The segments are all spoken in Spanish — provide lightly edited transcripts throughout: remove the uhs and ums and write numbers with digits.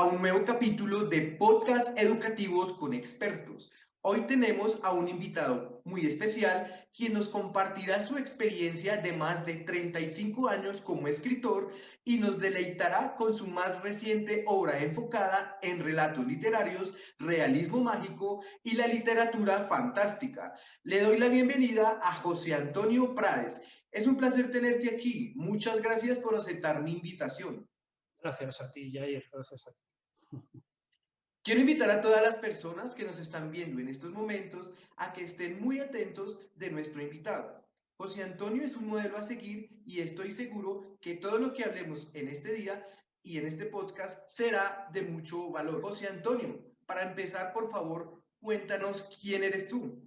un nuevo capítulo de Podcast Educativos con Expertos. Hoy tenemos a un invitado muy especial quien nos compartirá su experiencia de más de 35 años como escritor y nos deleitará con su más reciente obra enfocada en relatos literarios, realismo mágico y la literatura fantástica. Le doy la bienvenida a José Antonio Prades. Es un placer tenerte aquí. Muchas gracias por aceptar mi invitación. Gracias a ti, Jair, gracias a ti. Quiero invitar a todas las personas que nos están viendo en estos momentos a que estén muy atentos de nuestro invitado. José Antonio es un modelo a seguir y estoy seguro que todo lo que hablemos en este día y en este podcast será de mucho valor. José Antonio, para empezar, por favor, cuéntanos quién eres tú.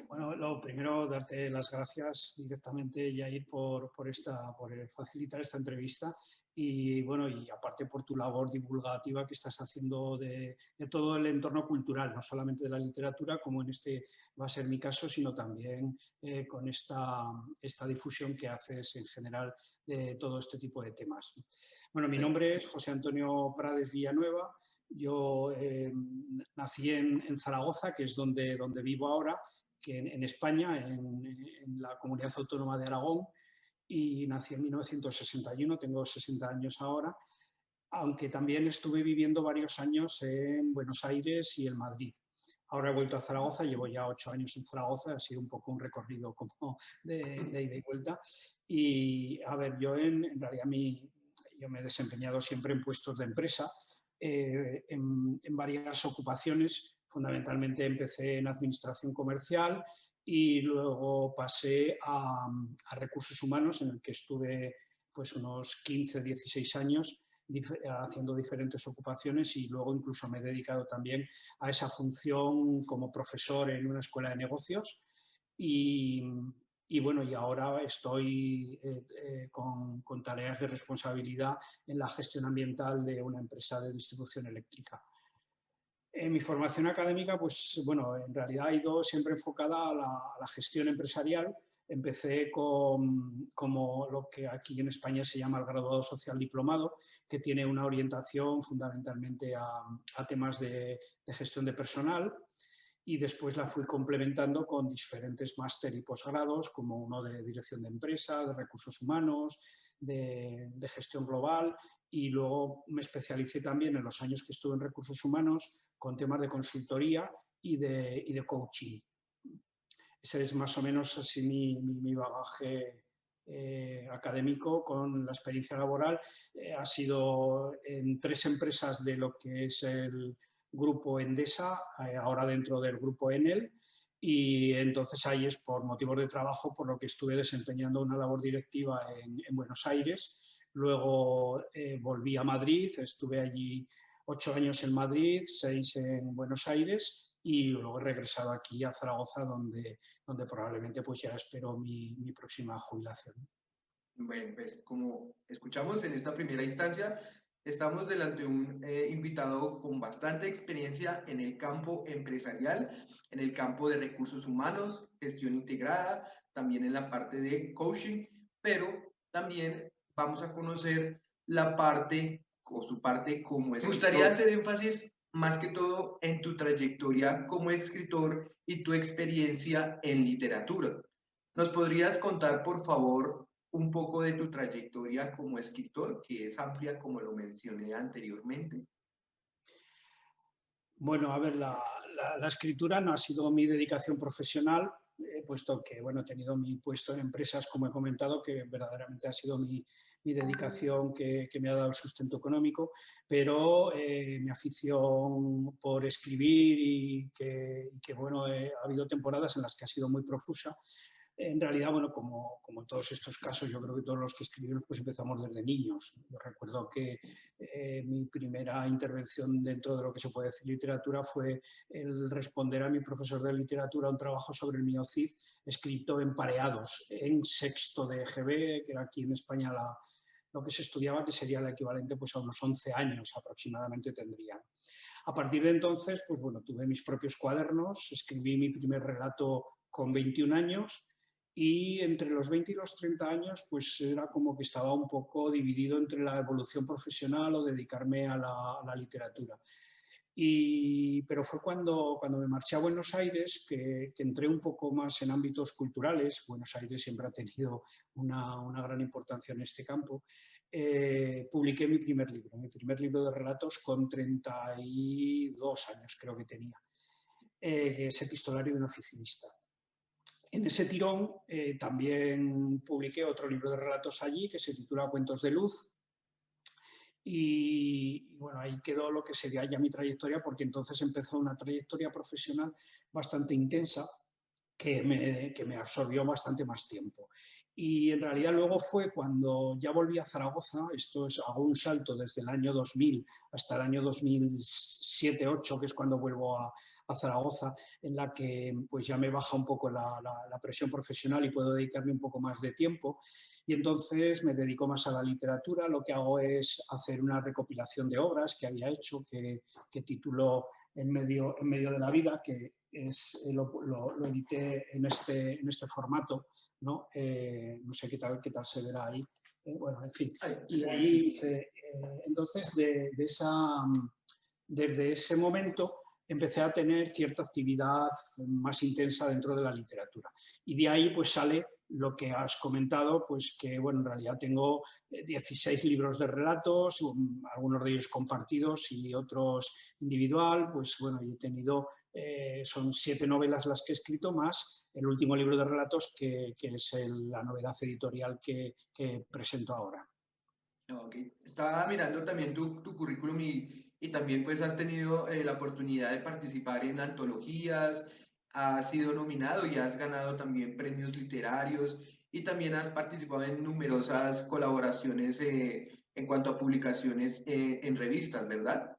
Bueno, lo primero, darte las gracias directamente, Jair, por facilitar esta entrevista y, bueno, y aparte por tu labor divulgativa que estás haciendo de todo el entorno cultural, no solamente de la literatura, como en este va a ser mi caso, sino también con esta difusión que haces en general de todo este tipo de temas. Bueno, mi nombre es José Antonio Prades Villanueva. Yo nací en Zaragoza, que es donde vivo ahora, que en España, en la Comunidad Autónoma de Aragón, y nací en 1961, tengo 60 años ahora, aunque también estuve viviendo varios años en Buenos Aires y en Madrid. Ahora he vuelto a Zaragoza, llevo ya 8 años en Zaragoza, ha sido un poco un recorrido como de ida y vuelta. Y a ver, yo en realidad yo me he desempeñado siempre en puestos de empresa, en varias ocupaciones. Fundamentalmente empecé en administración comercial y luego pasé a recursos humanos, en el que estuve pues unos 15, 16 años haciendo diferentes ocupaciones, y luego incluso me he dedicado también a esa función como profesor en una escuela de negocios. Y bueno, y ahora estoy con tareas de responsabilidad en la gestión ambiental de una empresa de distribución eléctrica. En mi formación académica, pues bueno, en realidad ha ido siempre enfocada a la gestión empresarial. Empecé como lo que aquí en España se llama el graduado social diplomado, que tiene una orientación fundamentalmente a temas de gestión de personal, y después la fui complementando con diferentes máster y posgrados, como uno de dirección de empresa, de recursos humanos, de gestión global, y luego me especialicé también en los años que estuve en recursos humanos con temas de consultoría y de coaching. Ese es más o menos así mi bagaje académico. Con la experiencia laboral ha sido en 3 empresas de lo que es el grupo Endesa, ahora dentro del grupo Enel, y entonces ahí es por motivos de trabajo por lo que estuve desempeñando una labor directiva en Buenos Aires. Luego volví a Madrid, estuve allí 8 años en Madrid, 6 en Buenos Aires, y luego he regresado aquí a Zaragoza, donde probablemente pues ya espero mi próxima jubilación. Bueno, pues como escuchamos en esta primera instancia, estamos delante de un invitado con bastante experiencia en el campo empresarial, en el campo de recursos humanos, gestión integrada, también en la parte de coaching, pero también vamos a conocer la parte o su parte como escritor. Me gustaría hacer énfasis más que todo en tu trayectoria como escritor y tu experiencia en literatura. ¿Nos podrías contar, por favor, un poco de tu trayectoria como escritor, que es amplia, como lo mencioné anteriormente? Bueno, a ver, la escritura no ha sido mi dedicación profesional, puesto que bueno, he tenido mi puesto en empresas, como he comentado, que verdaderamente ha sido mi dedicación que me ha dado el sustento económico, pero mi afición por escribir y que bueno, ha habido temporadas en las que ha sido muy profusa. En realidad, bueno, como en todos estos casos, yo creo que todos los que escribimos pues empezamos desde niños. Yo recuerdo que mi primera intervención dentro de lo que se puede decir literatura fue el responder a mi profesor de literatura un trabajo sobre el Miocid, escrito en pareados, en sexto de EGB, que era aquí en España lo que se estudiaba, que sería el equivalente pues, a unos 11 años aproximadamente tendrían. A partir de entonces, pues bueno, tuve mis propios cuadernos, escribí mi primer relato con 21 años, y entre los 20 y los 30 años pues era como que estaba un poco dividido entre la evolución profesional o dedicarme a la literatura. Pero fue cuando me marché a Buenos Aires que entré un poco más en ámbitos culturales. Buenos Aires siempre ha tenido una gran importancia en este campo. Publiqué mi primer libro de relatos con 32 años creo que tenía, que es Epistolario de un oficinista. En ese tirón también publiqué otro libro de relatos allí que se titula Cuentos de Luz. Y bueno, ahí quedó lo que sería ya mi trayectoria, porque entonces empezó una trayectoria profesional bastante intensa que me absorbió bastante más tiempo. Y en realidad luego fue cuando ya volví a Zaragoza, hago un salto desde el año 2000 hasta el año 2007-2008, que es cuando vuelvo a Zaragoza, en la que pues ya me baja un poco la presión profesional y puedo dedicarme un poco más de tiempo. Y entonces me dedico más a la literatura. Lo que hago es hacer una recopilación de obras que había hecho, que titulo en medio de la vida, que lo edité en este formato, ¿no? No sé qué tal se verá ahí. Bueno, en fin. Ay, Y excelente. ahí hice, entonces, desde ese momento empecé a tener cierta actividad más intensa dentro de la literatura. Y de ahí pues sale lo que has comentado, pues que bueno, en realidad tengo 16 libros de relatos, algunos de ellos compartidos y otros individual. Pues bueno, yo he tenido, son 7 novelas las que he escrito, más el último libro de relatos que es la novedad editorial que presento ahora. Okay. Estaba mirando también tu currículum y también pues has tenido la oportunidad de participar en antologías, has sido nominado y has ganado también premios literarios y también has participado en numerosas colaboraciones en cuanto a publicaciones en revistas, ¿verdad?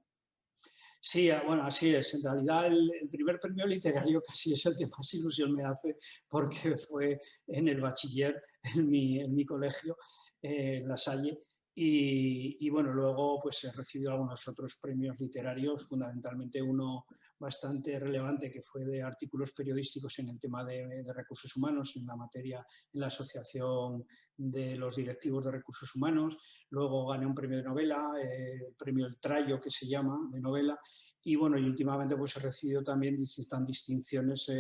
Sí, bueno, así es. En realidad el primer premio literario casi es el que más ilusión me hace, porque fue en el bachiller, en mi colegio, en La Salle. Y bueno, luego pues he recibido algunos otros premios literarios, fundamentalmente uno bastante relevante que fue de artículos periodísticos en el tema de recursos humanos, en la materia, en la Asociación de los Directivos de Recursos Humanos. Luego gané un premio de novela, el premio El Trayo, que se llama, de novela. Y bueno, y últimamente pues he recibido también distintas distinciones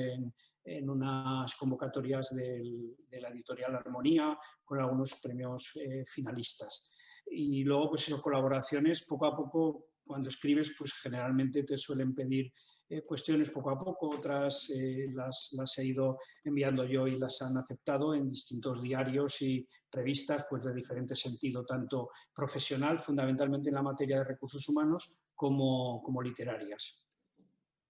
en unas convocatorias de la editorial Armonía, con algunos premios finalistas. Y luego pues esas colaboraciones, poco a poco, cuando escribes, pues generalmente te suelen pedir cuestiones poco a poco, otras las he ido enviando yo y las han aceptado en distintos diarios y revistas pues de diferente sentido, tanto profesional, fundamentalmente en la materia de recursos humanos, como literarias.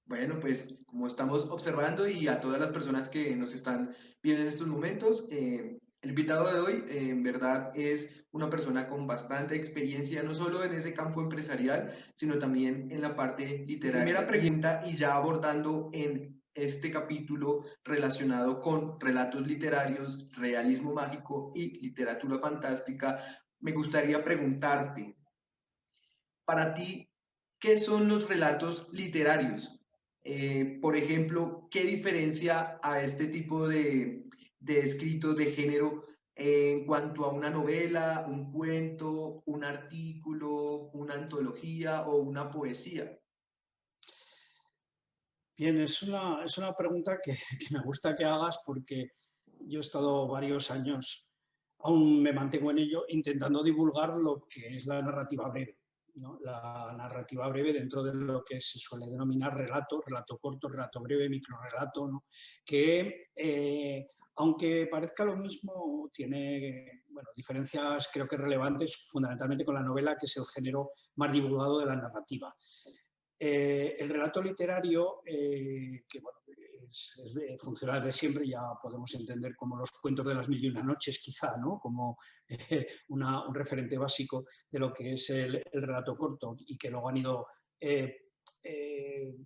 Bueno, pues como estamos observando y a todas las personas que nos están viendo en estos momentos, el invitado de hoy en verdad es una persona con bastante experiencia, no solo en ese campo empresarial, sino también en la parte literaria. Primera pregunta, y ya abordando en este capítulo relacionado con relatos literarios, realismo mágico y literatura fantástica, me gustaría preguntarte, para ti, ¿qué son los relatos literarios? Por ejemplo, ¿qué diferencia a este tipo de escritos de género en cuanto a una novela, un cuento, un artículo, una antología o una poesía? Bien, es una pregunta que me gusta que hagas, porque yo he estado varios años, aún me mantengo en ello, intentando divulgar lo que es la narrativa breve, ¿no? La narrativa breve dentro de lo que se suele denominar relato corto, relato breve, microrrelato, ¿no? Que aunque parezca lo mismo, tiene bueno, diferencias creo que relevantes, fundamentalmente con la novela, que es el género más divulgado de la narrativa. El relato literario, que bueno, funciona desde siempre, ya podemos entender como los cuentos de las mil y una noches, quizá, ¿no? Como un referente básico de lo que es el relato corto, y que luego han ido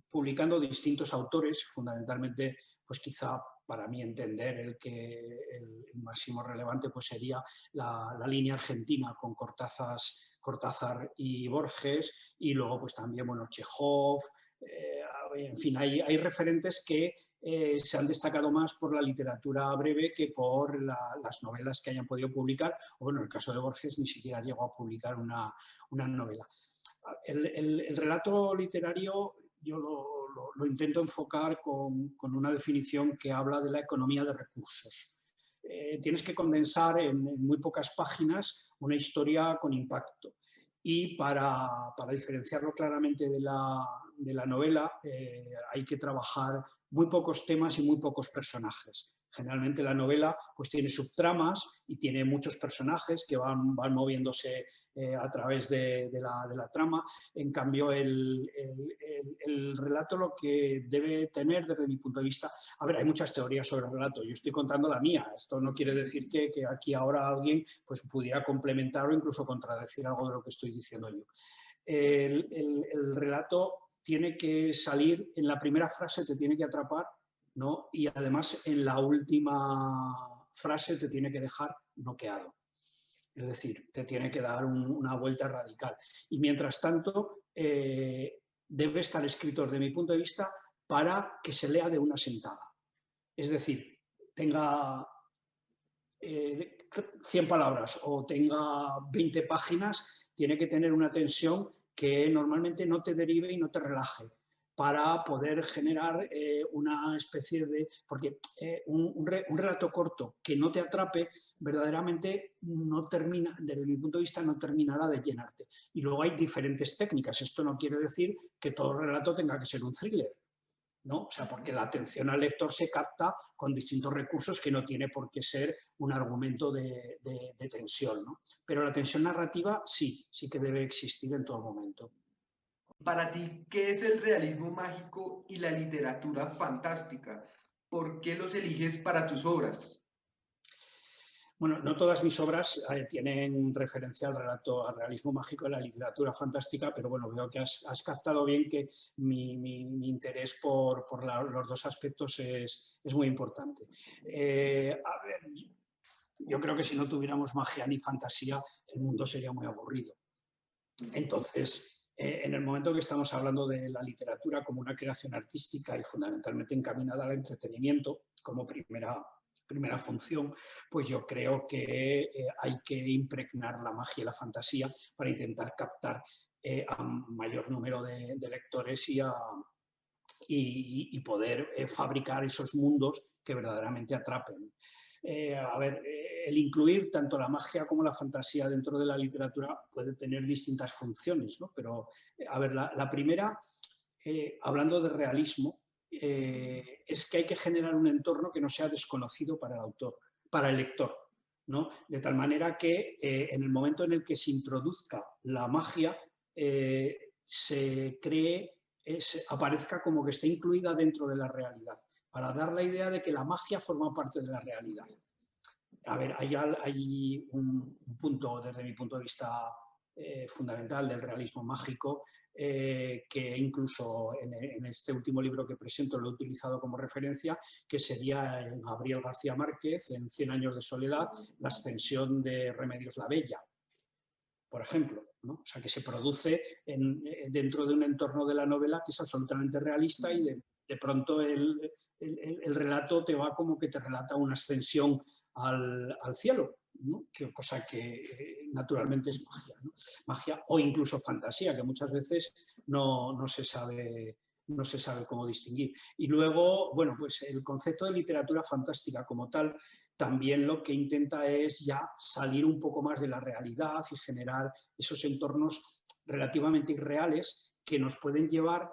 publicando distintos autores, fundamentalmente, pues quizá para mí entender el máximo relevante pues sería la línea argentina con Cortázar y Borges, y luego pues también bueno, Chekhov, en fin, hay referentes que se han destacado más por la literatura breve que por las novelas que hayan podido publicar, o bueno, en el caso de Borges ni siquiera llegó a publicar una novela. El relato literario yo lo intento enfocar con una definición que habla de la economía de recursos. Tienes que condensar en muy pocas páginas una historia con impacto. Y para diferenciarlo claramente de la novela hay que trabajar muy pocos temas y muy pocos personajes. Generalmente la novela pues, tiene subtramas y tiene muchos personajes que van moviéndose a través de la trama. En cambio, el relato lo que debe tener desde mi punto de vista... A ver, hay muchas teorías sobre el relato. Yo estoy contando la mía. Esto no quiere decir que aquí ahora alguien pues, pudiera complementar o incluso contradecir algo de lo que estoy diciendo yo. El relato tiene que salir, en la primera frase te tiene que atrapar, ¿no? Y además en la última frase te tiene que dejar noqueado. Es decir, te tiene que dar una vuelta radical. Y mientras tanto, debe estar escrito, desde mi punto de vista, para que se lea de una sentada. Es decir, tenga 100 palabras o tenga 20 páginas, tiene que tener una tensión que normalmente no te derive y no te relaje, para poder generar una especie de... Porque un relato corto que no te atrape, verdaderamente no termina, desde mi punto de vista, no terminará de llenarte. Y luego hay diferentes técnicas. Esto no quiere decir que todo relato tenga que ser un thriller, ¿no? O sea, porque la atención al lector se capta con distintos recursos que no tiene por qué ser un argumento de tensión, ¿no? Pero la tensión narrativa sí que debe existir en todo momento. Para ti, ¿qué es el realismo mágico y la literatura fantástica? ¿Por qué los eliges para tus obras? Bueno, no todas mis obras tienen referencia al realismo mágico de la literatura fantástica, pero bueno, veo que has captado bien que mi interés por los dos aspectos es muy importante. A ver, yo creo que si no tuviéramos magia ni fantasía, el mundo sería muy aburrido. Entonces, en el momento que estamos hablando de la literatura como una creación artística y fundamentalmente encaminada al entretenimiento como primera función, pues yo creo que hay que impregnar la magia y la fantasía para intentar captar a mayor número de lectores y poder fabricar esos mundos que verdaderamente atrapen. El incluir tanto la magia como la fantasía dentro de la literatura puede tener distintas funciones, ¿no? Pero, la primera, hablando de realismo, es que hay que generar un entorno que no sea desconocido para el autor, para el lector, ¿no? De tal manera que en el momento en el que se introduzca la magia, se cree, aparezca como que está incluida dentro de la realidad, para dar la idea de que la magia forma parte de la realidad. A ver, hay un punto, desde mi punto de vista, fundamental del realismo mágico, que incluso en este último libro que presento lo he utilizado como referencia, que sería en Gabriel García Márquez, en 100 años de soledad, la ascensión de Remedios la Bella, por ejemplo, ¿no? O sea, que se produce dentro de un entorno de la novela que es absolutamente realista y de pronto el relato te va como que te relata una ascensión al cielo, ¿no? Cosa que naturalmente es magia, ¿no? Magia o incluso fantasía, que muchas veces no se sabe cómo distinguir. Y luego, bueno, pues el concepto de literatura fantástica como tal también lo que intenta es ya salir un poco más de la realidad y generar esos entornos relativamente irreales que nos pueden llevar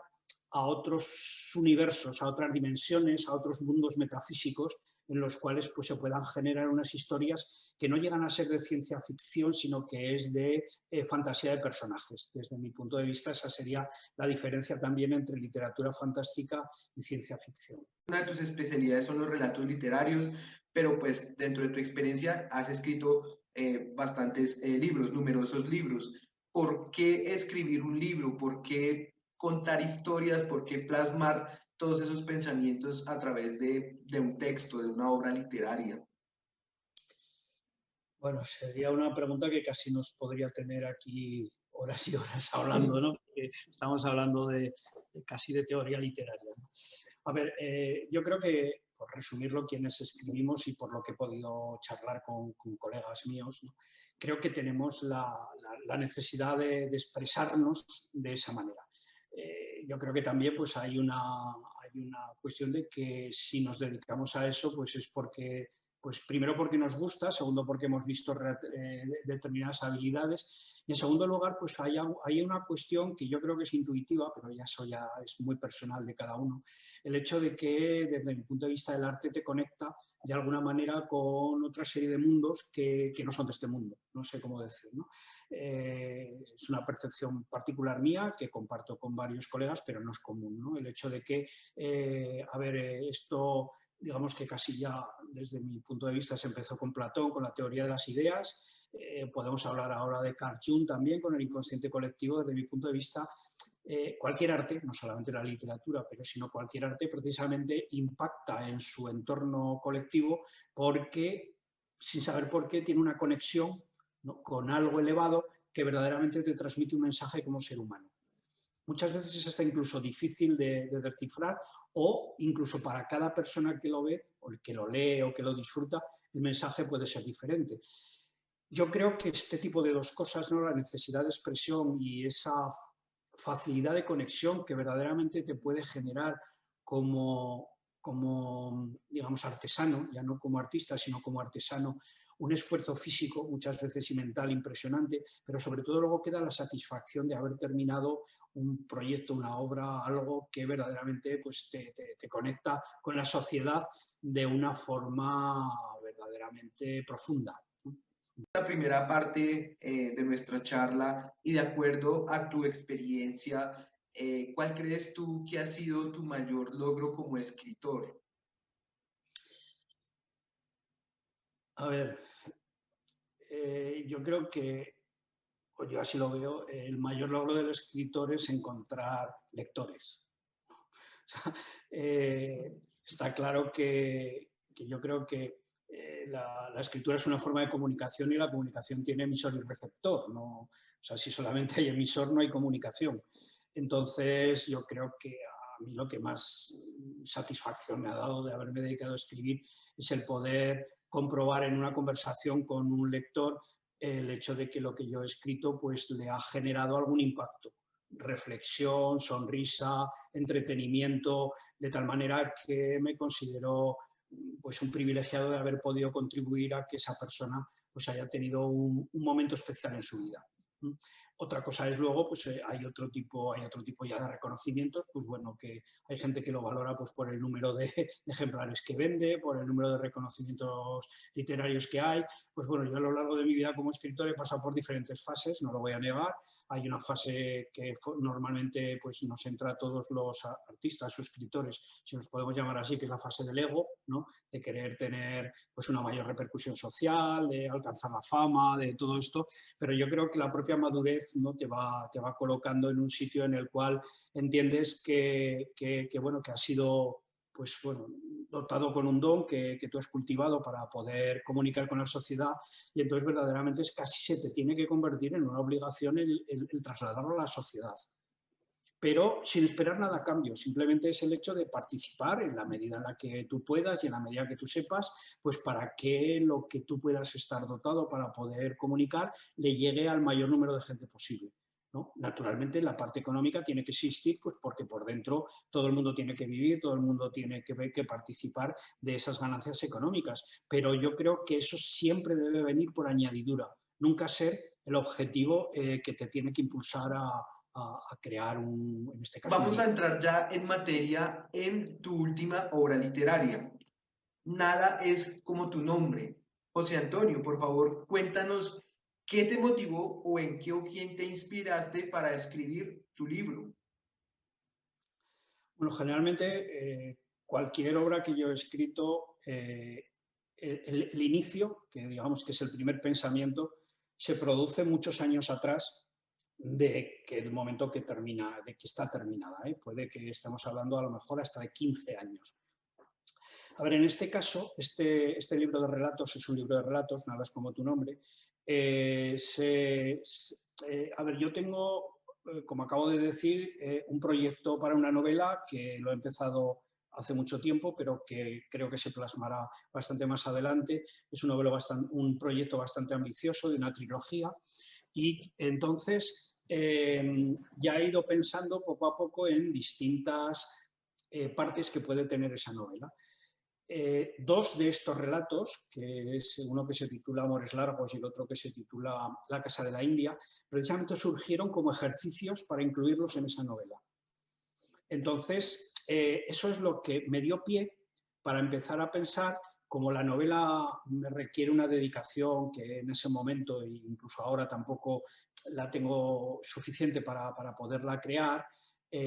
a otros universos, a otras dimensiones, a otros mundos metafísicos en los cuales pues, se puedan generar unas historias que no llegan a ser de ciencia ficción, sino que es de fantasía de personajes. Desde mi punto de vista, esa sería la diferencia también entre literatura fantástica y ciencia ficción. Una de tus especialidades son los relatos literarios, pero pues dentro de tu experiencia has escrito bastantes libros, numerosos libros. ¿Por qué escribir un libro? ¿Por qué contar historias? ¿Por qué plasmar todos esos pensamientos a través de un texto, de una obra literaria? Bueno, sería una pregunta que casi nos podría tener aquí horas y horas hablando, ¿no? Porque estamos hablando casi de teoría literaria, ¿no? A ver, yo creo que, por resumirlo, quienes escribimos y por lo que he podido charlar con colegas míos, ¿no? Creo que tenemos la necesidad de expresarnos de esa manera. Yo creo que también pues, hay una cuestión de que si nos dedicamos a eso, pues es porque, pues primero porque nos gusta, segundo porque hemos visto determinadas habilidades y en segundo lugar pues hay una cuestión que yo creo que es intuitiva, pero ya eso ya es muy personal de cada uno, el hecho de que desde mi punto de vista el arte te conecta de alguna manera con otra serie de mundos que no son de este mundo, no sé cómo decir, ¿no? Es una percepción particular mía que comparto con varios colegas, pero no es común, ¿no? El hecho de que, esto, digamos que casi ya desde mi punto de vista se empezó con Platón, con la teoría de las ideas, podemos hablar ahora de Carl Jung también, con el inconsciente colectivo, desde mi punto de vista. Cualquier arte, no solamente la literatura, pero sino cualquier arte precisamente impacta en su entorno colectivo porque, sin saber por qué, tiene una conexión, ¿no?, con algo elevado que verdaderamente te transmite un mensaje como ser humano. Muchas veces es hasta incluso difícil de descifrar o incluso para cada persona que lo ve o que lo lee o que lo disfruta, el mensaje puede ser diferente. Yo creo que este tipo de dos cosas, ¿no?, la necesidad de expresión y esa facilidad de conexión que verdaderamente te puede generar como, digamos, artesano, ya no como artista, sino como artesano, un esfuerzo físico muchas veces y mental impresionante, pero sobre todo luego queda la satisfacción de haber terminado un proyecto, una obra, algo que verdaderamente pues, te conecta con la sociedad de una forma verdaderamente profunda. La primera parte de nuestra charla y de acuerdo a tu experiencia, ¿cuál crees tú que ha sido tu mayor logro como escritor? A ver, yo creo que, o yo así lo veo, el mayor logro del escritor es encontrar lectores. Está claro que yo creo que la escritura es una forma de comunicación y la comunicación tiene emisor y receptor. ¿No? O sea, si solamente hay emisor no hay comunicación. Entonces yo creo que a mí lo que más satisfacción me ha dado de haberme dedicado a escribir es el poder comprobar en una conversación con un lector el hecho de que lo que yo he escrito pues le ha generado algún impacto, reflexión, sonrisa, entretenimiento, de tal manera que me considero pues un privilegiado de haber podido contribuir a que esa persona pues haya tenido un momento especial en su vida. Otra cosa es luego, pues hay otro tipo ya de reconocimientos, pues bueno, que hay gente que lo valora pues por el número de ejemplares que vende, por el número de reconocimientos literarios que hay. Pues bueno, yo a lo largo de mi vida como escritor he pasado por diferentes fases, no lo voy a negar. Hay una fase que normalmente pues, nos entra a todos los artistas o escritores, si nos podemos llamar así, que es la fase del ego, ¿no?, de querer tener pues, una mayor repercusión social, de alcanzar la fama, de todo esto, pero yo creo que la propia madurez, ¿no?, te va colocando en un sitio en el cual entiendes bueno, que has sido pues, bueno, dotado con un don que tú has cultivado para poder comunicar con la sociedad y entonces verdaderamente casi se te tiene que convertir en una obligación el trasladarlo a la sociedad. Pero sin esperar nada a cambio, simplemente es el hecho de participar en la medida en la que tú puedas y en la medida que tú sepas, pues para que lo que tú puedas estar dotado para poder comunicar le llegue al mayor número de gente posible, ¿no? Naturalmente la parte económica tiene que existir, pues porque por dentro todo el mundo tiene que vivir, todo el mundo tiene que participar de esas ganancias económicas, pero yo creo que eso siempre debe venir por añadidura, nunca ser el objetivo que te tiene que impulsar a crear en este caso, un Vamos a libro. entrar ya en materia en tu última obra literaria. Nada es como tu nombre. José Antonio, por favor, cuéntanos qué te motivó o en qué o quién te inspiraste para escribir tu libro. Bueno, generalmente cualquier obra que yo he escrito, el inicio, que digamos que es el primer pensamiento, se produce muchos años atrás de que el momento que termina, de que está terminada. Puede que estemos hablando a lo mejor hasta de 15 años. A ver, en este caso, este libro de relatos es un libro de relatos, nada es como tu nombre, A ver, yo tengo, como acabo de decir, un proyecto para una novela que lo he empezado hace mucho tiempo, pero que creo que se plasmará bastante más adelante. Es un proyecto bastante ambicioso de una trilogía y entonces ya he ido pensando poco a poco en distintas partes que puede tener esa novela. Dos de estos relatos, que es uno que se titula Amores Largos y el otro que se titula La Casa de la India, precisamente surgieron como ejercicios para incluirlos en esa novela. Entonces, eso es lo que me dio pie para empezar a pensar, como la novela me requiere una dedicación que en ese momento e incluso ahora tampoco la tengo suficiente para poderla crear,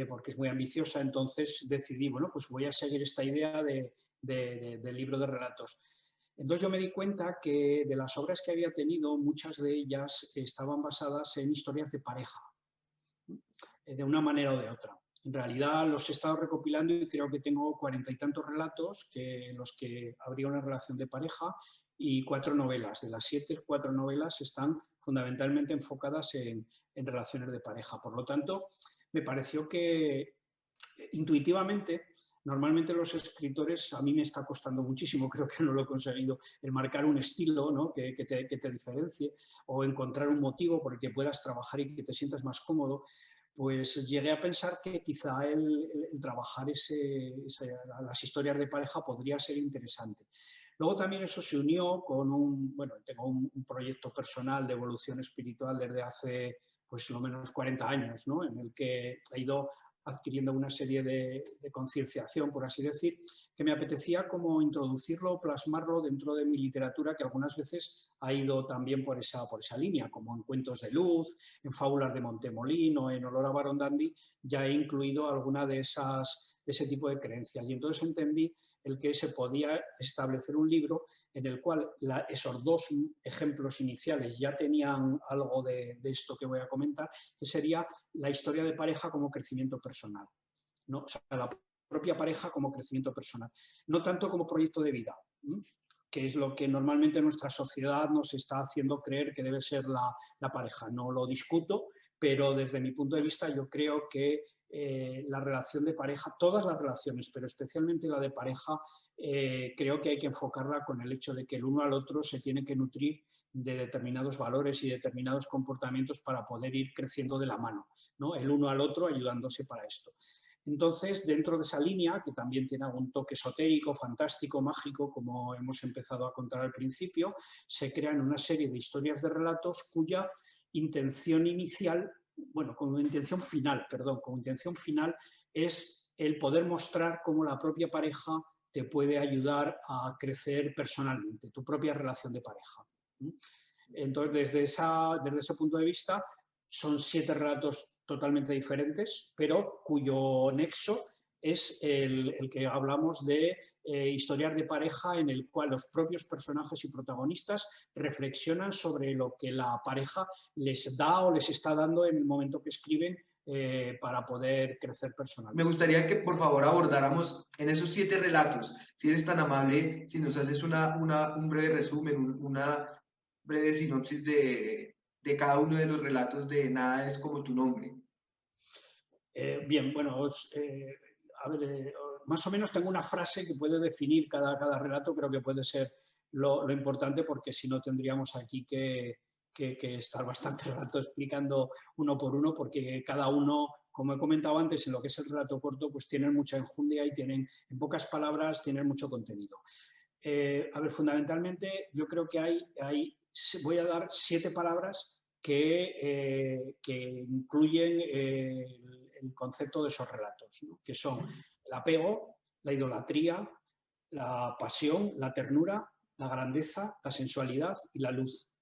porque es muy ambiciosa, entonces decidí, bueno, pues voy a seguir esta idea del libro de relatos. Entonces yo me di cuenta que de las obras que había tenido, muchas de ellas estaban basadas en historias de pareja, de una manera o de otra. En realidad los he estado recopilando y creo que tengo 40 y tantos relatos en los que habría una relación de pareja y 4 novelas. De las 7, 4 novelas están fundamentalmente enfocadas en relaciones de pareja. Por lo tanto, me pareció que intuitivamente, normalmente los escritores, a mí me está costando muchísimo, creo que no lo he conseguido, el marcar un estilo, ¿no? que te diferencie o encontrar un motivo por el que puedas trabajar y que te sientas más cómodo. Pues llegué a pensar que quizá el trabajar las historias de pareja podría ser interesante. Luego también eso se unió con tengo un proyecto personal de evolución espiritual desde hace pues lo menos 40 años, ¿no? En el que he ido adquiriendo una serie de concienciación, por así decir, que me apetecía como introducirlo, plasmarlo dentro de mi literatura, que algunas veces ha ido también por esa línea, como en Cuentos de Luz, en Fábulas de Montemolín o en Olor a Barón Dandy, ya he incluido alguna de ese tipo de creencias. Y entonces entendí el que se podía establecer un libro en el cual esos dos ejemplos iniciales ya tenían algo de esto que voy a comentar, que sería la historia de pareja como crecimiento personal, ¿no? O sea, la propia pareja como crecimiento personal, no tanto como proyecto de vida, ¿sí? Que es lo que normalmente nuestra sociedad nos está haciendo creer que debe ser la pareja. No lo discuto, pero desde mi punto de vista yo creo que la relación de pareja, todas las relaciones, pero especialmente la de pareja, creo que hay que enfocarla con el hecho de que el uno al otro se tiene que nutrir de determinados valores y determinados comportamientos para poder ir creciendo de la mano, ¿no? El uno al otro ayudándose para esto. Entonces, dentro de esa línea, que también tiene algún toque esotérico, fantástico, mágico, como hemos empezado a contar al principio, se crean una serie de historias de relatos cuya intención inicial, como intención final es el poder mostrar cómo la propia pareja te puede ayudar a crecer personalmente, tu propia relación de pareja. Entonces, desde ese punto de vista, son 7 relatos totalmente diferentes, pero cuyo nexo es el que hablamos de historias de pareja en el cual los propios personajes y protagonistas reflexionan sobre lo que la pareja les da o les está dando en el momento que escriben para poder crecer personalmente. Me gustaría que por favor abordáramos en esos 7 relatos, si eres tan amable, si nos haces un breve resumen, una breve sinopsis de cada uno de los relatos de Nada es como tu nombre. Bien, a ver, más o menos tengo una frase que puede definir cada relato, creo que puede ser lo importante, porque si no tendríamos aquí que estar bastante rato explicando uno por uno, porque cada uno, como he comentado antes, en lo que es el relato corto, pues tienen mucha enjundia y tienen, en pocas palabras, tienen mucho contenido. A ver, fundamentalmente yo creo que voy a dar 7 palabras que incluyen el concepto de esos relatos, ¿no? Que son el apego, la idolatría, la pasión, la ternura, la grandeza, la sensualidad y la luz.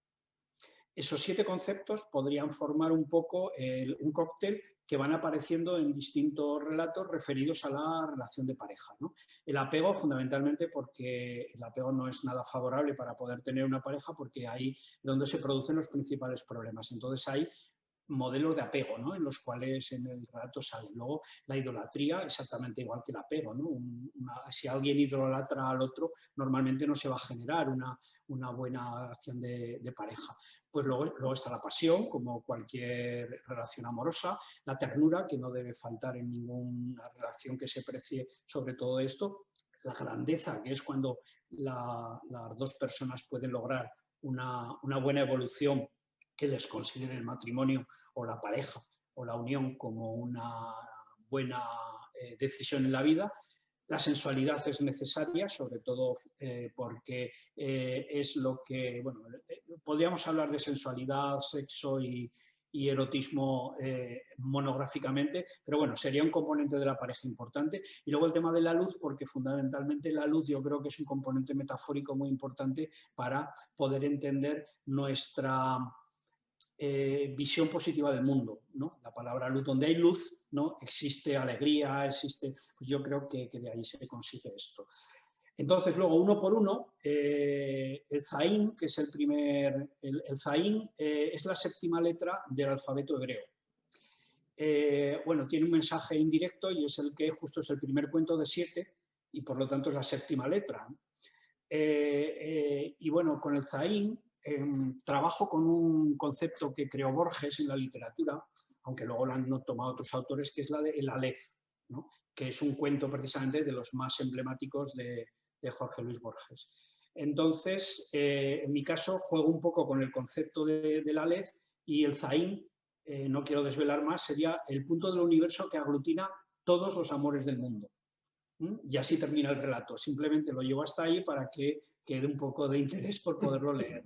Esos 7 conceptos podrían formar un poco un cóctel que van apareciendo en distintos relatos referidos a la relación de pareja, ¿no? El apego, fundamentalmente, porque el apego no es nada favorable para poder tener una pareja, porque ahí es donde se producen los principales problemas. Entonces, ahí modelos de apego, ¿no? En los cuales en el relato sale. Luego, la idolatría, exactamente igual que el apego, ¿no? Si alguien idolatra al otro, normalmente no se va a generar una buena acción de pareja. Pues luego está la pasión, como cualquier relación amorosa, la ternura, que no debe faltar en ninguna relación que se precie sobre todo esto, la grandeza, que es cuando las dos personas pueden lograr una buena evolución que les considere el matrimonio o la pareja o la unión como una buena decisión en la vida. La sensualidad es necesaria, sobre todo porque es lo que, bueno, podríamos hablar de sensualidad, sexo y erotismo monográficamente, pero bueno, sería un componente de la pareja importante. Y luego el tema de la luz, porque fundamentalmente la luz yo creo que es un componente metafórico muy importante para poder entender nuestra visión positiva del mundo, ¿no? La palabra luz, donde hay luz, ¿no? Existe alegría, existe, pues yo creo que de ahí se consigue esto. Entonces, luego, uno por uno, el Zain, que es el primer, el Zain es la séptima letra del alfabeto hebreo. Bueno, tiene un mensaje indirecto y es el que justo es el primer cuento de 7 y por lo tanto es la séptima letra. Y bueno, con el Zain trabajo con un concepto que creó Borges en la literatura, aunque luego lo han tomado otros autores, que es la del Aleph, ¿no? Que es un cuento precisamente de los más emblemáticos de Jorge Luis Borges. Entonces, en mi caso, juego un poco con el concepto del Aleph y el Zain, no quiero desvelar más, sería el punto del universo que aglutina todos los amores del mundo. Y así termina el relato. Simplemente lo llevo hasta ahí para que quede un poco de interés por poderlo leer.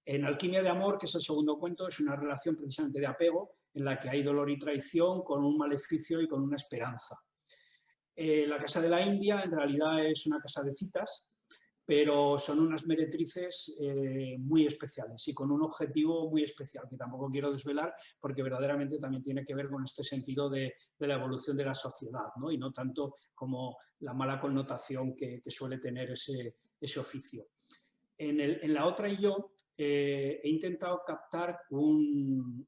En Alquimia de Amor, que es el segundo cuento, es una relación precisamente de apego en la que hay dolor y traición con un maleficio y con una esperanza. La Casa de la India en realidad es una casa de citas, pero son unas meretrices muy especiales y con un objetivo muy especial, que tampoco quiero desvelar, porque verdaderamente también tiene que ver con este sentido de la evolución de la sociedad, ¿no? Y no tanto como la mala connotación que suele tener ese oficio. En La otra y yo he intentado captar un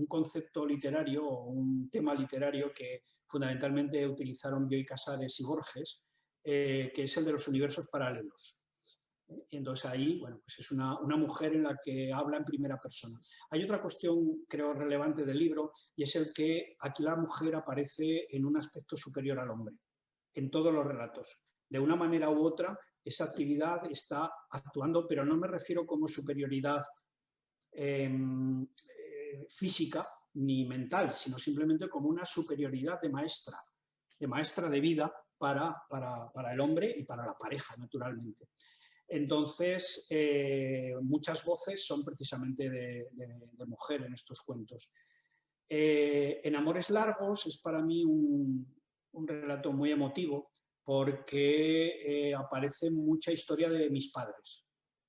concepto literario o un tema literario que fundamentalmente utilizaron Bioy Casares y Borges, que es el de los universos paralelos. Y entonces ahí, bueno, pues es una mujer en la que habla en primera persona. Hay otra cuestión, creo, relevante del libro, y es el que aquí la mujer aparece en un aspecto superior al hombre, en todos los relatos. De una manera u otra, esa actividad está actuando, pero no me refiero como superioridad física ni mental, sino simplemente como una superioridad de maestra de vida para el hombre y para la pareja, naturalmente. Entonces, muchas voces son precisamente de mujer en estos cuentos. En Amores Largos es para mí un relato muy emotivo porque aparece mucha historia de mis padres,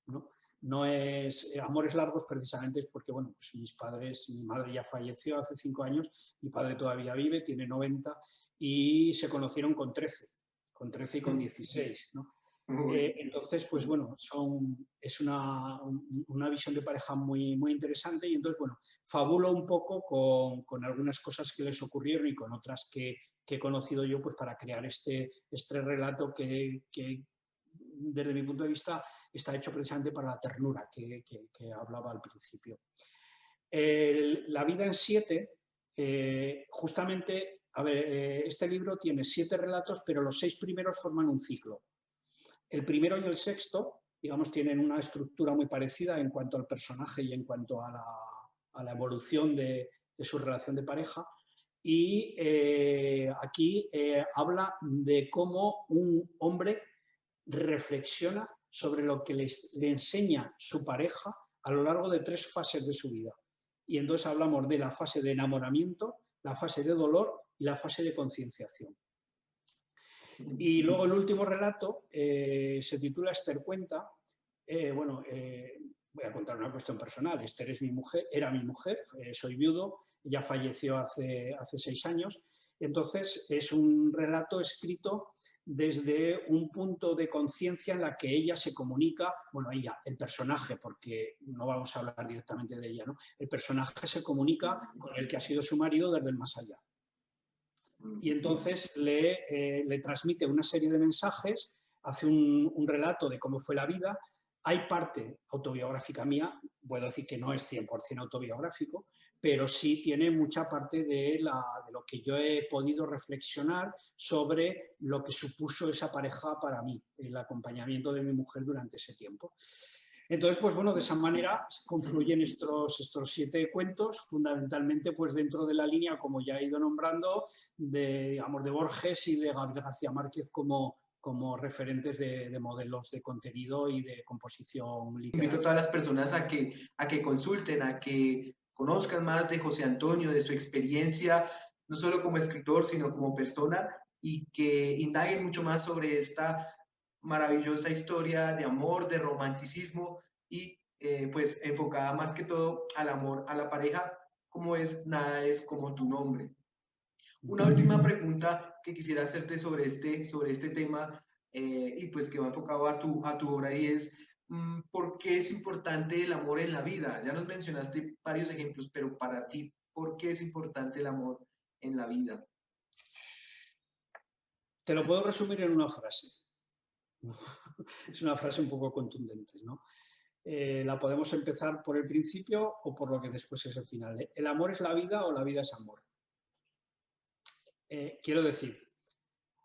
¿no? No es Amores Largos precisamente es porque, bueno, pues mis padres, mi madre ya falleció hace 5 años, mi padre todavía vive, tiene 90 y se conocieron con 13 y con 16, ¿no? Entonces, pues bueno, es una visión de pareja muy, muy interesante y entonces, bueno, fabulo un poco con algunas cosas que les ocurrieron y con otras que he conocido yo, pues para crear este relato que desde mi punto de vista está hecho precisamente para la ternura que hablaba al principio. La vida en 7, justamente, a ver, este libro tiene 7 relatos, pero los 6 primeros forman un ciclo. El primero y el sexto, digamos, tienen una estructura muy parecida en cuanto al personaje y en cuanto a la evolución de su relación de pareja. Y aquí habla de cómo un hombre reflexiona sobre lo que le enseña su pareja a lo largo de 3 fases de su vida. Y entonces hablamos de la fase de enamoramiento, la fase de dolor y la fase de concienciación. Y luego el último relato se titula Esther cuenta. Bueno, voy a contar una cuestión personal. Esther es mi mujer, era mi mujer, soy viudo, ella falleció hace 6 años. Entonces es un relato escrito desde un punto de conciencia en la que ella se comunica, bueno, ella, el personaje, porque no vamos a hablar directamente de ella, ¿no? El personaje se comunica con el que ha sido su marido desde el más allá. Y entonces le transmite una serie de mensajes, hace un relato de cómo fue la vida. Hay parte autobiográfica mía, puedo decir que no es 100% autobiográfico, pero sí tiene mucha parte de lo que yo he podido reflexionar sobre lo que supuso esa pareja para mí, el acompañamiento de mi mujer durante ese tiempo. Entonces, pues bueno, de esa manera confluyen estos 7 cuentos, fundamentalmente pues dentro de la línea, como ya he ido nombrando, de, digamos, de Borges y de Gabriel García Márquez como referentes de modelos de contenido y de composición Invito a literaria. todas las personas a que consulten, a que conozcan más de José Antonio, de su experiencia, no solo como escritor, sino como persona, y que indaguen mucho más sobre esta maravillosa historia de amor, de romanticismo y pues enfocada más que todo al amor, a la pareja, como es, nada es como tu nombre. Una última pregunta que quisiera hacerte sobre este tema y pues que va enfocado a tu obra y es, ¿por qué es importante el amor en la vida? Ya nos mencionaste varios ejemplos, pero para ti, ¿por qué es importante el amor en la vida? Te lo puedo resumir en una frase. Es una frase un poco contundente, ¿no? La podemos empezar por el principio o por lo que después es el final. ¿El amor es la vida o la vida es amor? Quiero decir,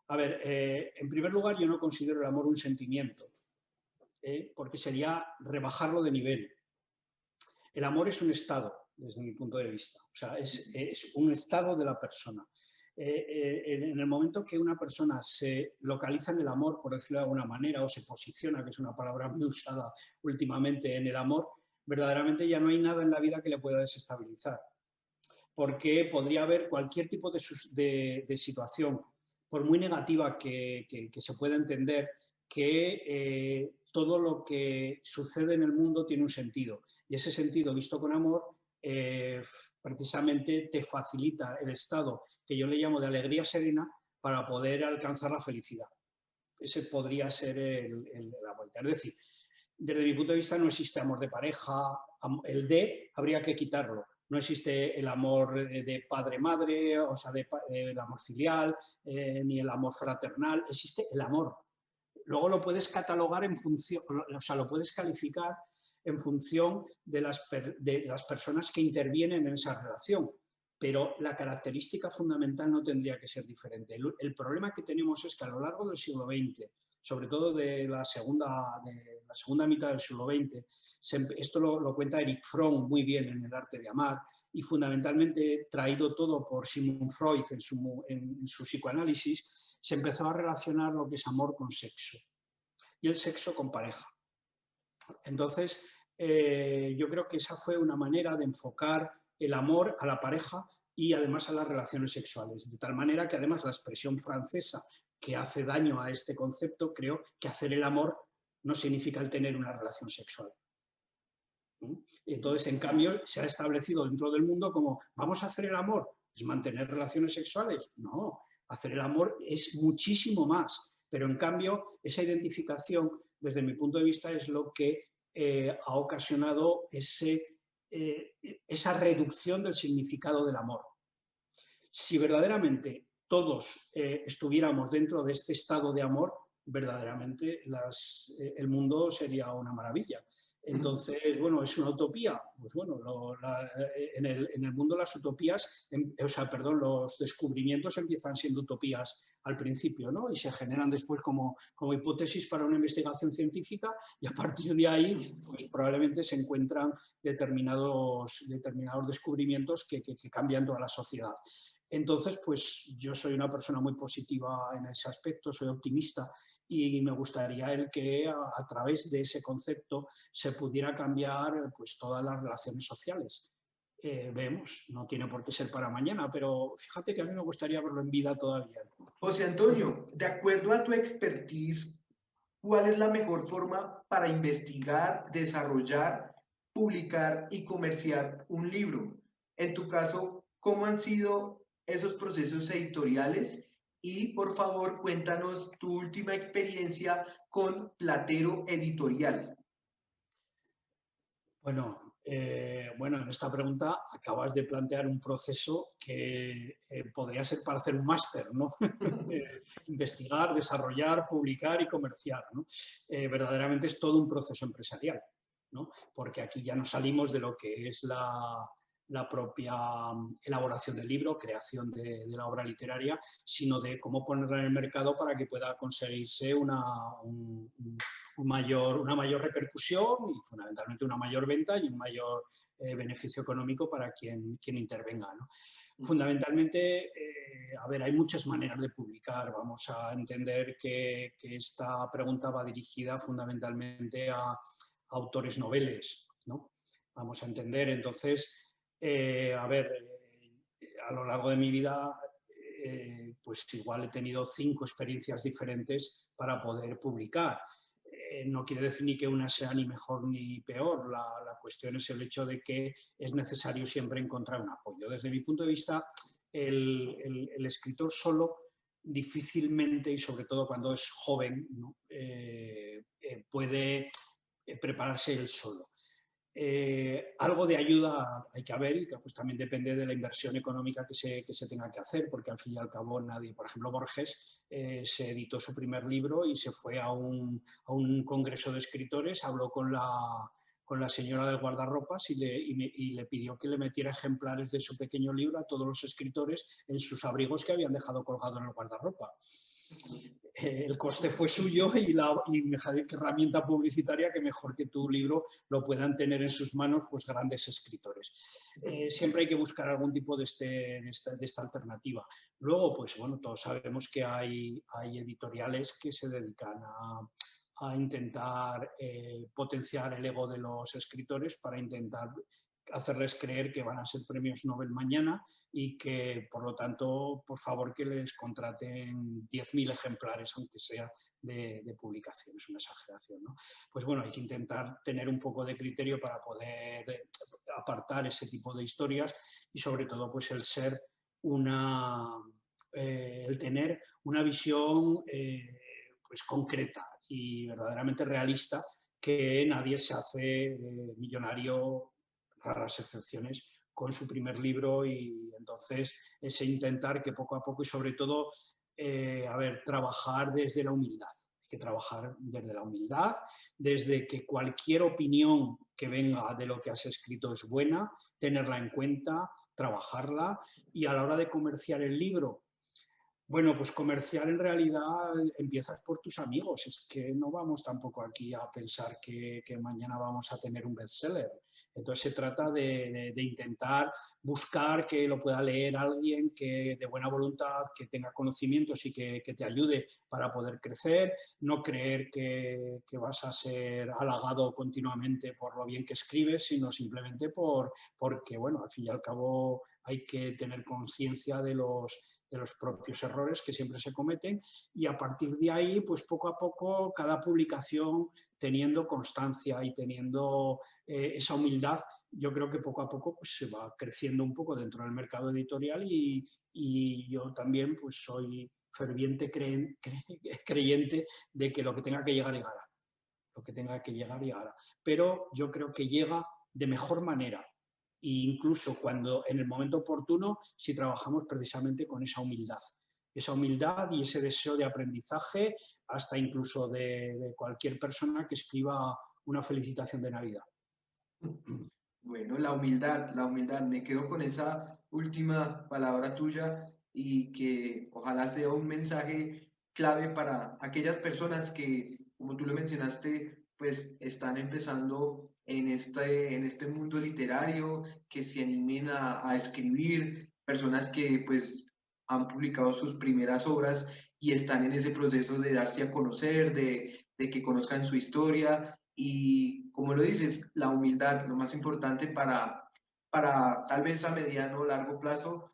a ver, en primer lugar, yo no considero el amor un sentimiento, porque sería rebajarlo de nivel. El amor es un estado, desde mi punto de vista, o sea, es un estado de la persona. En el momento que una persona se localiza en el amor, por decirlo de alguna manera, o se posiciona, que es una palabra muy usada últimamente, en el amor, verdaderamente ya no hay nada en la vida que le pueda desestabilizar. Porque podría haber cualquier tipo de situación, por muy negativa que se pueda entender, que todo lo que sucede en el mundo tiene un sentido. Y ese sentido, visto con amor, precisamente te facilita el estado que yo le llamo de alegría serena para poder alcanzar la felicidad. Ese podría ser la vuelta. Es decir, desde mi punto de vista no existe amor de pareja, el de habría que quitarlo. No existe el amor de padre-madre, o sea, el amor filial, ni el amor fraternal, existe el amor. Luego lo puedes catalogar en función, o sea, lo puedes calificar en función de las personas que intervienen en esa relación. Pero la característica fundamental no tendría que ser diferente. El problema que tenemos es que a lo largo del siglo XX, sobre todo de la segunda mitad del siglo XX, esto lo cuenta Erich Fromm muy bien en El arte de amar, y fundamentalmente traído todo por Sigmund Freud en su psicoanálisis, se empezó a relacionar lo que es amor con sexo y el sexo con pareja. Entonces, yo creo que esa fue una manera de enfocar el amor a la pareja y además a las relaciones sexuales. De tal manera que además la expresión francesa que hace daño a este concepto, creo que hacer el amor no significa el tener una relación sexual. Entonces, en cambio, se ha establecido dentro del mundo como, ¿vamos a hacer el amor? ¿Es mantener relaciones sexuales? No, hacer el amor es muchísimo más. Pero en cambio, esa identificación, desde mi punto de vista, es lo que ha ocasionado esa reducción del significado del amor. Si verdaderamente todos estuviéramos dentro de este estado de amor, verdaderamente el mundo sería una maravilla. Entonces, bueno, ¿es una utopía? Pues bueno, en el mundo las utopías, los descubrimientos empiezan siendo utopías al principio, ¿no? Y se generan después como hipótesis para una investigación científica y a partir de ahí, pues probablemente se encuentran determinados descubrimientos que cambian toda la sociedad. Entonces, pues yo soy una persona muy positiva en ese aspecto, soy optimista y me gustaría el que a través de ese concepto se pudiera cambiar pues todas las relaciones sociales. Vemos, no tiene por qué ser para mañana, pero fíjate que a mí me gustaría verlo en vida todavía. José Antonio, de acuerdo a tu expertise, ¿cuál es la mejor forma para investigar, desarrollar, publicar y comerciar un libro? En tu caso, ¿cómo han sido esos procesos editoriales y por favor cuéntanos tu última experiencia con Platero Editorial. Bueno, en esta pregunta acabas de plantear un proceso que podría ser para hacer un máster, ¿no? Investigar, desarrollar, publicar y comerciar, ¿no? Verdaderamente es todo un proceso empresarial, ¿no? Porque aquí ya no salimos de lo que es la propia elaboración del libro, creación de la obra literaria, sino de cómo ponerla en el mercado para que pueda conseguirse una mayor repercusión y fundamentalmente una mayor venta y un mayor beneficio económico para quien intervenga, ¿no? Fundamentalmente, a ver, hay muchas maneras de publicar. Vamos a entender que esta pregunta va dirigida fundamentalmente a autores noveles, ¿no? Vamos a entender, entonces, a ver, a lo largo de mi vida, pues igual he tenido 5 experiencias diferentes para poder publicar. No quiere decir ni que una sea ni mejor ni peor, la cuestión es el hecho de que es necesario siempre encontrar un apoyo. Desde mi punto de vista, el escritor solo difícilmente, y sobre todo cuando es joven, ¿no? Puede prepararse él solo. Algo de ayuda hay que haber y que pues, también depende de la inversión económica que se tenga que hacer, porque al fin y al cabo nadie, por ejemplo, Borges se editó su primer libro y se fue a un congreso de escritores, habló con la señora del guardarropas y le pidió que le metiera ejemplares de su pequeño libro a todos los escritores en sus abrigos que habían dejado colgado en el guardarropa. El coste fue suyo y qué herramienta publicitaria que mejor que tu libro lo puedan tener en sus manos pues grandes escritores. Siempre hay que buscar algún tipo de esta alternativa. Luego, pues bueno, todos sabemos que hay editoriales que se dedican a intentar potenciar el ego de los escritores para intentar hacerles creer que van a ser premios Nobel mañana y que, por lo tanto, por favor que les contraten 10.000 ejemplares, aunque sea de publicación, es una exageración, ¿no? Pues bueno, hay que intentar tener un poco de criterio para poder apartar ese tipo de historias y sobre todo pues el el tener una visión pues concreta y verdaderamente realista, que nadie se hace millonario, raras excepciones, con su primer libro, y entonces ese intentar que poco a poco y sobre todo, trabajar desde la humildad. Hay que trabajar desde la humildad, desde que cualquier opinión que venga de lo que has escrito es buena, tenerla en cuenta, trabajarla, y a la hora de comerciar el libro, bueno, pues comerciar en realidad empiezas por tus amigos. Es que no vamos tampoco aquí a pensar que mañana vamos a tener un bestseller. Entonces se trata de intentar buscar que lo pueda leer alguien que de buena voluntad, que tenga conocimientos y que te ayude para poder crecer. No creer que vas a ser halagado continuamente por lo bien que escribes, sino simplemente porque, bueno, al fin y al cabo hay que tener conciencia de los propios errores que siempre se cometen, y a partir de ahí, pues poco a poco, cada publicación teniendo constancia y teniendo esa humildad, yo creo que poco a poco pues, se va creciendo un poco dentro del mercado editorial, y yo también pues soy ferviente creyente de que lo que tenga que llegar, llegará. Lo que tenga que llegar, llegará. Pero yo creo que llega de mejor manera, e incluso cuando en el momento oportuno, si trabajamos precisamente con esa humildad y ese deseo de aprendizaje, hasta incluso de cualquier persona que escriba una felicitación de Navidad. Bueno, la humildad, me quedo con esa última palabra tuya y que ojalá sea un mensaje clave para aquellas personas que, como tú lo mencionaste, pues están empezando en este mundo literario, que se animen a escribir, personas que pues han publicado sus primeras obras y están en ese proceso de darse a conocer, de que conozcan su historia y, como lo dices, la humildad, lo más importante para tal vez a mediano o largo plazo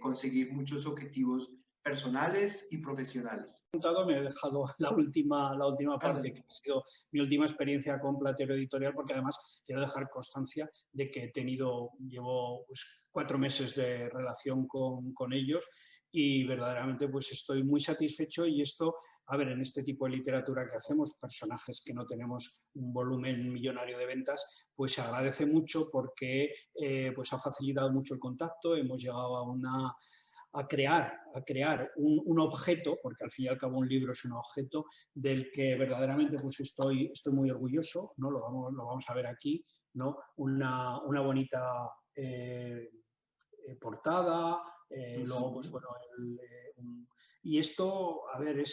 conseguir muchos objetivos personales y profesionales. Me he dejado la última parte, que ha sido mi última experiencia con Platero Editorial, porque además quiero dejar constancia de que llevo pues, 4 meses de relación con ellos, y verdaderamente pues estoy muy satisfecho y esto, a ver, en este tipo de literatura que hacemos, personajes que no tenemos un volumen millonario de ventas, pues se agradece mucho porque pues ha facilitado mucho el contacto, hemos llegado a crear un objeto, porque al fin y al cabo un libro es un objeto del que verdaderamente pues estoy muy orgulloso, ¿no? Lo vamos a ver aquí, ¿no? Una bonita portada, luego pues bueno, y esto, a ver,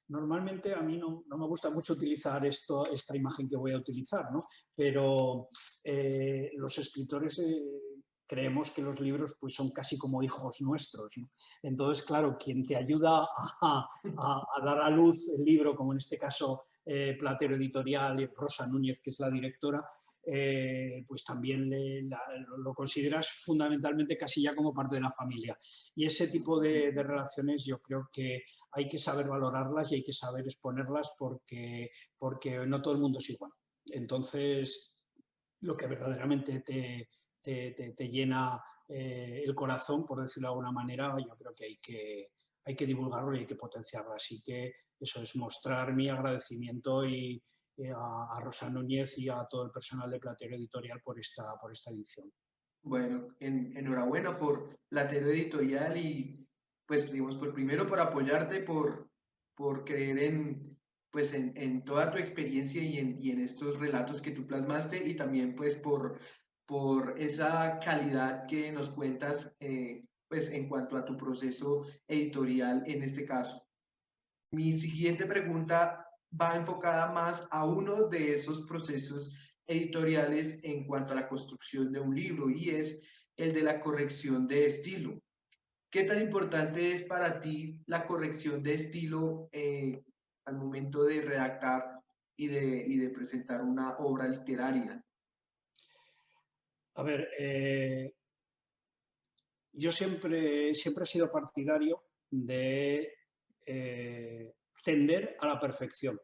normalmente a mí no me gusta mucho utilizar esta imagen que voy a utilizar, ¿no? Pero los escritores creemos que los libros pues, son casi como hijos nuestros, ¿no? Entonces, claro, quien te ayuda a dar a luz el libro, como en este caso Platero Editorial y Rosa Núñez, que es la directora, pues también lo consideras fundamentalmente casi ya como parte de la familia. Y ese tipo de relaciones yo creo que hay que saber valorarlas y hay que saber exponerlas porque no todo el mundo es igual. Entonces, lo que verdaderamente te llena el corazón, por decirlo de alguna manera, yo creo que hay que divulgarlo y hay que potenciarlo. Así que eso es mostrar mi agradecimiento a Rosa Núñez y a todo el personal de Platero Editorial por esta edición. Bueno, enhorabuena por Platero Editorial y pues digamos, primero por apoyarte, por creer pues en toda tu experiencia y en estos relatos que tú plasmaste y también pues por esa calidad que nos cuentas pues en cuanto a tu proceso editorial en este caso. Mi siguiente pregunta va enfocada más a uno de esos procesos editoriales en cuanto a la construcción de un libro y es el de la corrección de estilo. ¿Qué tan importante es para ti la corrección de estilo al momento de redactar y de presentar una obra literaria? A ver, yo siempre he sido partidario de tender a la perfección.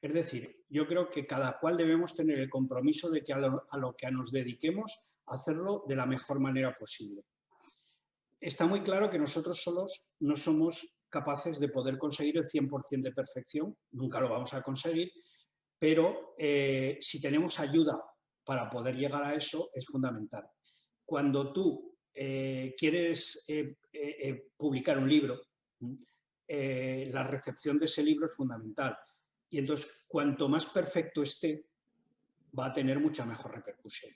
Es decir, yo creo que cada cual debemos tener el compromiso de que a lo que nos dediquemos, hacerlo de la mejor manera posible. Está muy claro que nosotros solos no somos capaces de poder conseguir el 100% de perfección, nunca lo vamos a conseguir, pero si tenemos ayuda para poder llegar a eso es fundamental. Cuando tú quieres publicar un libro, la recepción de ese libro es fundamental. Y entonces, cuanto más perfecto esté, va a tener mucha mejor repercusión.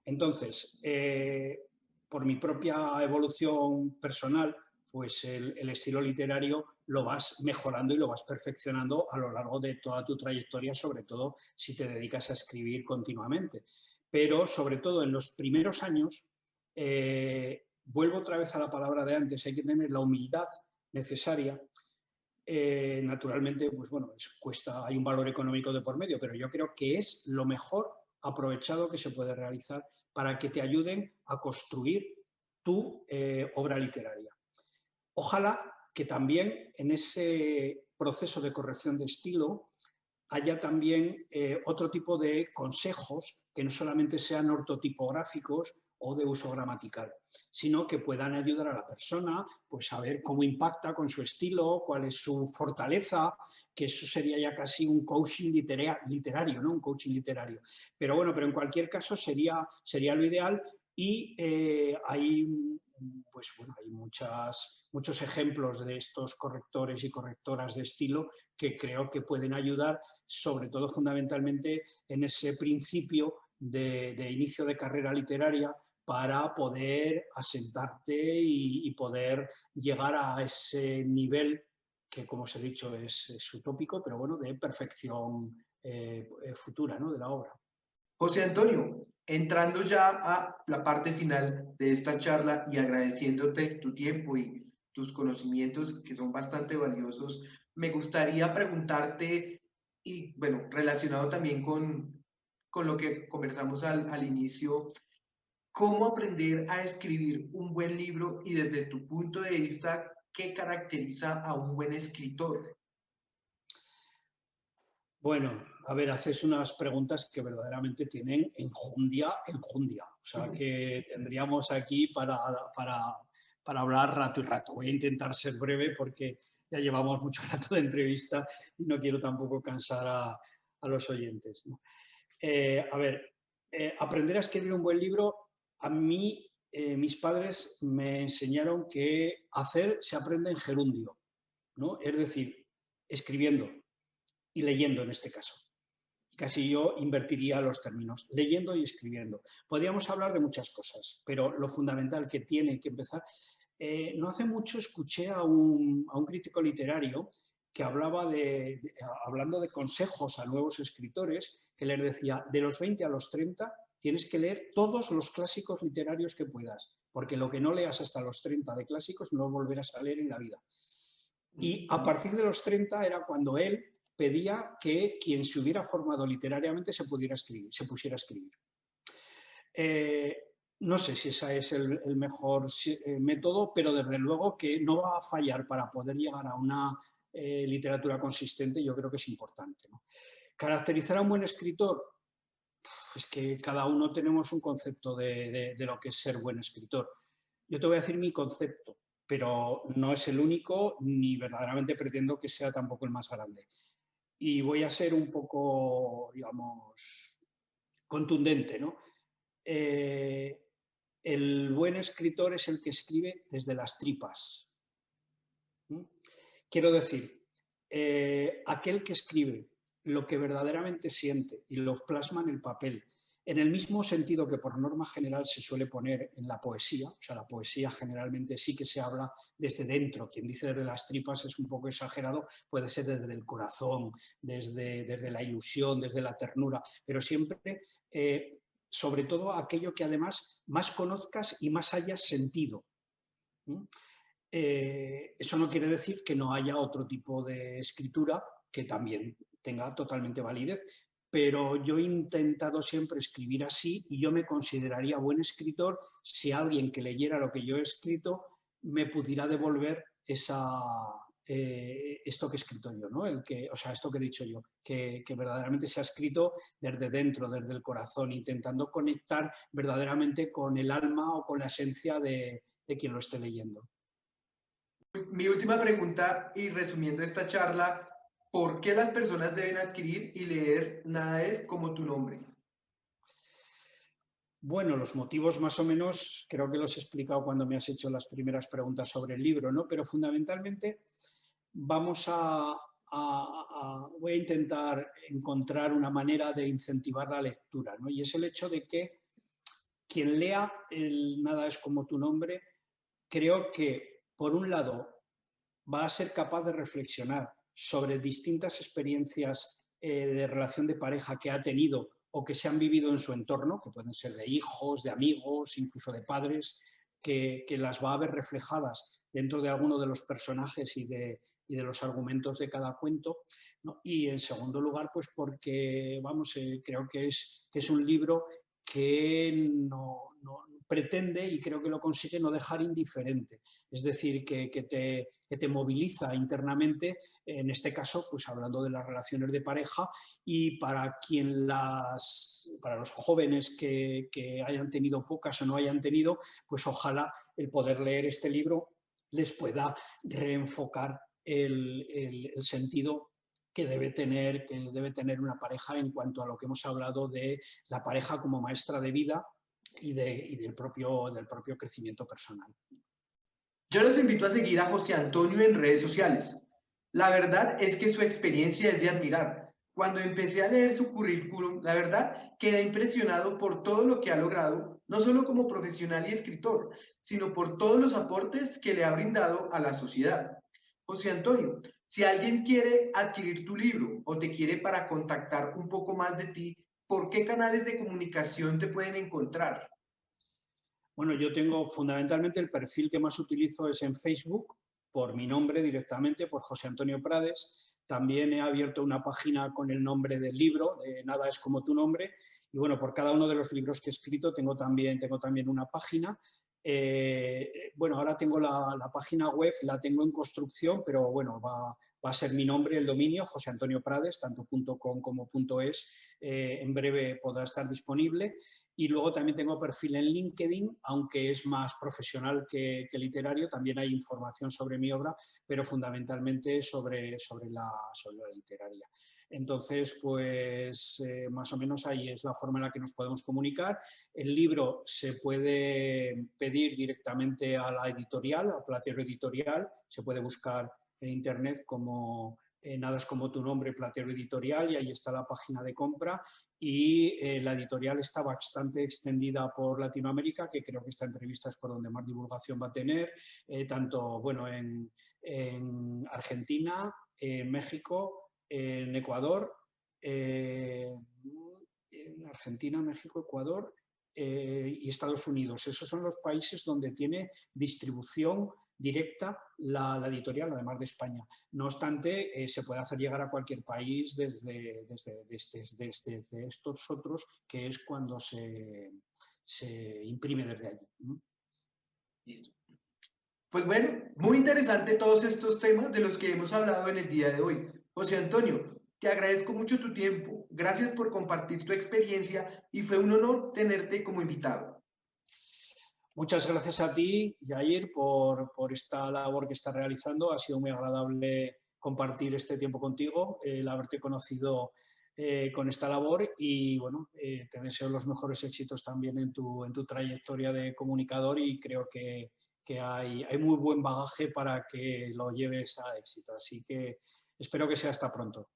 Entonces, por mi propia evolución personal, pues el estilo literario lo vas mejorando y lo vas perfeccionando a lo largo de toda tu trayectoria, sobre todo si te dedicas a escribir continuamente. Pero sobre todo en los primeros años, vuelvo otra vez a la palabra de antes, hay que tener la humildad necesaria. Naturalmente, pues bueno, cuesta, hay un valor económico de por medio, pero yo creo que es lo mejor aprovechado que se puede realizar para que te ayuden a construir tu obra literaria. Ojalá que también en ese proceso de corrección de estilo haya también otro tipo de consejos que no solamente sean ortotipográficos o de uso gramatical, sino que puedan ayudar a la persona pues, a ver cómo impacta con su estilo, cuál es su fortaleza, que eso sería ya casi un coaching literario, ¿no? Un coaching literario. Pero bueno, pero en cualquier caso sería lo ideal y pues, bueno, hay muchos ejemplos de estos correctores y correctoras de estilo que creo que pueden ayudar, sobre todo fundamentalmente en ese principio de inicio de carrera literaria para poder asentarte y poder llegar a ese nivel que, como os he dicho, es utópico, pero bueno, de perfección futura, ¿no? De la obra. José Antonio, entrando ya a la parte final de esta charla y agradeciéndote tu tiempo y tus conocimientos que son bastante valiosos, me gustaría preguntarte, y bueno, relacionado también con lo que conversamos al inicio, ¿cómo aprender a escribir un buen libro y desde tu punto de vista, qué caracteriza a un buen escritor? Bueno, a ver, haces unas preguntas que verdaderamente tienen enjundia. O sea, que tendríamos aquí para hablar rato y rato. Voy a intentar ser breve porque ya llevamos mucho rato de entrevista y no quiero tampoco cansar a los oyentes, ¿no? A ver, aprender a escribir un buen libro, a mí mis padres me enseñaron que hacer se aprende en gerundio, ¿no? Es decir, escribiendo y leyendo en este caso. Casi yo invertiría los términos, leyendo y escribiendo. Podríamos hablar de muchas cosas, pero lo fundamental que tiene que empezar... no hace mucho escuché a un crítico literario que hablaba hablando de consejos a nuevos escritores, que les decía, de los 20 a los 30 tienes que leer todos los clásicos literarios que puedas, porque lo que no leas hasta los 30 de clásicos no volverás a leer en la vida. Y a partir de los 30 era cuando él pedía que quien se hubiera formado literariamente se pusiera a escribir. No sé si ese es el mejor método, pero desde luego que no va a fallar para poder llegar a una literatura consistente, yo creo que es importante, ¿no? Caracterizar a un buen escritor, es que cada uno tenemos un concepto de lo que es ser buen escritor. Yo te voy a decir mi concepto, pero no es el único, ni verdaderamente pretendo que sea tampoco el más grande. Y voy a ser un poco, digamos, contundente, ¿no? El buen escritor es el que escribe desde las tripas. Quiero decir, aquel que escribe lo que verdaderamente siente y lo plasma en el papel, en el mismo sentido que por norma general se suele poner en la poesía, o sea, la poesía generalmente sí que se habla desde dentro, quien dice desde las tripas es un poco exagerado, puede ser desde el corazón, desde la ilusión, desde la ternura, pero siempre, sobre todo aquello que además más conozcas y más hayas sentido. Eso no quiere decir que no haya otro tipo de escritura que también tenga totalmente validez, pero yo he intentado siempre escribir así y yo me consideraría buen escritor si alguien que leyera lo que yo he escrito me pudiera devolver esto que he escrito yo, ¿no? Esto que he dicho yo, que verdaderamente se ha escrito desde dentro, desde el corazón, intentando conectar verdaderamente con el alma o con la esencia de quien lo esté leyendo. Mi última pregunta, y resumiendo esta charla, ¿por qué las personas deben adquirir y leer Nada es como tu nombre? Bueno, los motivos más o menos creo que los he explicado cuando me has hecho las primeras preguntas sobre el libro, ¿no? Pero fundamentalmente voy a intentar encontrar una manera de incentivar la lectura, ¿no? Y es el hecho de que quien lea el Nada es como tu nombre, creo que, por un lado, va a ser capaz de reflexionar sobre distintas experiencias de relación de pareja que ha tenido o que se han vivido en su entorno, que pueden ser de hijos, de amigos, incluso de padres, que las va a ver reflejadas dentro de alguno de los personajes y de los argumentos de cada cuento, ¿no? Y en segundo lugar, pues porque, creo que es un libro que no pretende, y creo que lo consigue, no dejar indiferente. Es decir, que te moviliza internamente, en este caso, pues hablando de las relaciones de pareja, y para los jóvenes que hayan tenido pocas o no hayan tenido, pues ojalá el poder leer este libro les pueda reenfocar el sentido que debe tener una pareja en cuanto a lo que hemos hablado de la pareja como maestra de vida y del propio crecimiento personal. Yo los invito a seguir a José Antonio en redes sociales. La verdad es que su experiencia es de admirar. Cuando empecé a leer su currículum, la verdad quedé impresionado por todo lo que ha logrado, no solo como profesional y escritor, sino por todos los aportes que le ha brindado a la sociedad. José Antonio, si alguien quiere adquirir tu libro o te quiere para contactar un poco más de ti, ¿por qué canales de comunicación te pueden encontrar? Bueno, yo tengo fundamentalmente el perfil que más utilizo es en Facebook, por mi nombre directamente, por José Antonio Prades. También he abierto una página con el nombre del libro, de Nada es como tu nombre. Y bueno, por cada uno de los libros que he escrito tengo también una página. Bueno, ahora tengo la página web, la tengo en construcción, pero bueno, va a ser mi nombre, el dominio, José Antonio Prades, tanto .com como .es. En breve podrá estar disponible. Y luego también tengo perfil en LinkedIn, aunque es más profesional que literario. También hay información sobre mi obra, pero fundamentalmente sobre la literaria. Entonces, pues más o menos ahí es la forma en la que nos podemos comunicar. El libro se puede pedir directamente a la editorial, a Platero Editorial. Se puede buscar en internet como Nada es como tu nombre, Platero Editorial, y ahí está la página de compra. Y la editorial está bastante extendida por Latinoamérica, que creo que esta entrevista es por donde más divulgación va a tener, tanto bueno, en Argentina, en México, en Ecuador, en Argentina, México, Ecuador y Estados Unidos. Esos son los países donde tiene distribución directa la editorial, además de España. No obstante, se puede hacer llegar a cualquier país desde estos otros, que es cuando se imprime desde allí. Listo. Pues bueno, muy interesante todos estos temas de los que hemos hablado en el día de hoy. José Antonio, te agradezco mucho tu tiempo. Gracias por compartir tu experiencia y fue un honor tenerte como invitado. Muchas gracias a ti, Jair, por esta labor que estás realizando. Ha sido muy agradable compartir este tiempo contigo, el haberte conocido con esta labor y bueno, te deseo los mejores éxitos también en tu trayectoria de comunicador y creo que hay muy buen bagaje para que lo lleves a éxito. Así que espero que sea hasta pronto.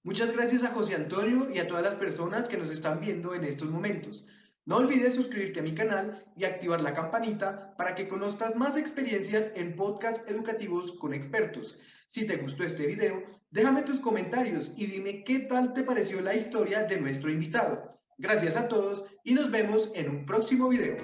Muchas gracias a José Antonio y a todas las personas que nos están viendo en estos momentos. No olvides suscribirte a mi canal y activar la campanita para que conozcas más experiencias en podcasts educativos con expertos. Si te gustó este video, déjame tus comentarios y dime qué tal te pareció la historia de nuestro invitado. Gracias a todos y nos vemos en un próximo video.